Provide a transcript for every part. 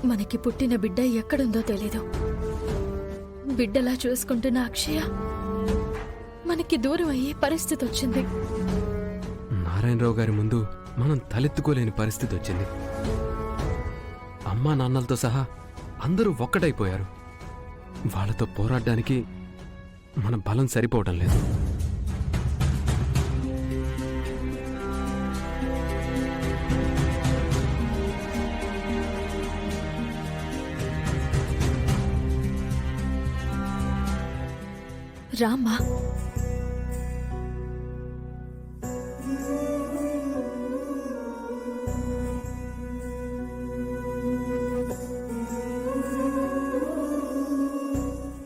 మనకి పుట్టిన బిడ్డ ఎక్కడుందో తెలీదు. బిడ్డలా చూసుకుంటున్న అక్షయ మనకి దూరం అయ్యే పరిస్థితి వచ్చింది. నారాయణరావు గారి ముందు మనం తలెత్తుకోలేని పరిస్థితి వచ్చింది. అమ్మా నాన్నలతో సహా అందరూ ఒక్కటైపోయారు. వాళ్ళతో పోరాడడానికి మన బలం సరిపోవడం లేదు. రామ్మా,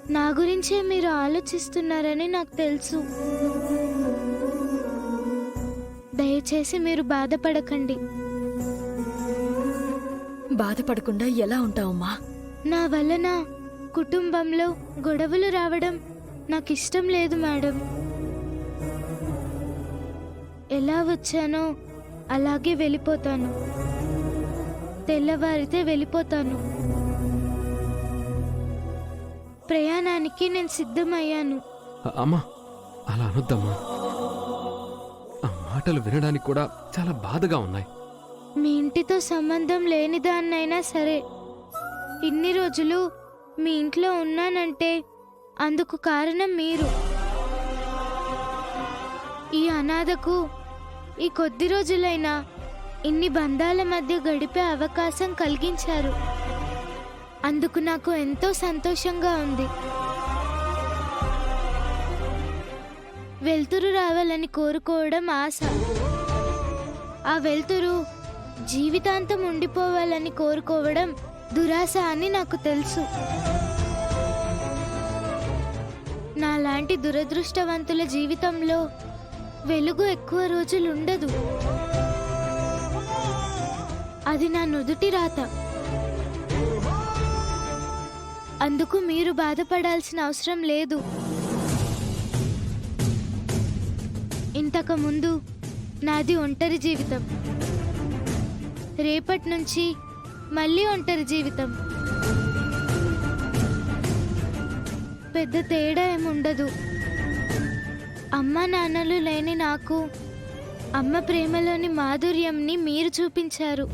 నా గురించే మీరు ఆలోచిస్తున్నారని నాకు తెలుసు. దయచేసి మీరు బాధపడకండి. బాధపడకుండా ఎలా ఉంటావమ్మా? నా వలన కుటుంబంలో గొడవలు రావడం నాకు ఇష్టం లేదు మేడం. ఎలా వచ్చానో అలాగే వెళ్ళిపోతాను. తెల్లవారితే వెళ్ళిపోతాను. ప్రయాణానికి నేను సిద్ధమయ్యాను. అమ్మా, అలా అనొద్దమ్మా. ఆ మాటలు వినడానికి కూడా చాలా బాధగా ఉన్నాయి. మీ ఇంటితో సంబంధం లేనిదాన్నైనా సరే ఇన్ని రోజులు మీ ఇంట్లో ఉన్నానంటే అందుకు కారణం మీరు. ఈ అనాథకు ఈ కొద్ది రోజులైనా ఇన్ని బంధాల మధ్య గడిపే అవకాశం కలిగించారు. అందుకు నాకు ఎంతో సంతోషంగా ఉంది. వెలుతురు రావాలని కోరుకోవడం ఆశ. ఆ వెలుతురు జీవితాంతం ఉండిపోవాలని కోరుకోవడం దురాశ అని నాకు తెలుసు. నాలాంటి దురదృష్టవంతుల జీవితంలో వెలుగు ఎక్కువ రోజులు ఉండదు. అది నా నుదుటి రాత. అందుకు మీరు బాధపడాల్సిన అవసరం లేదు. ఇంతకుముందు నాది ఒంటరి జీవితం. రేపటి నుంచి మళ్ళీ ఒంటరి జీవితం. పెద్ద తేడా ఏముండదు. అమ్మ నాన్నలు లేని నాకు అమ్మ ప్రేమలోని మాధుర్యంని మీరు చూపించారు.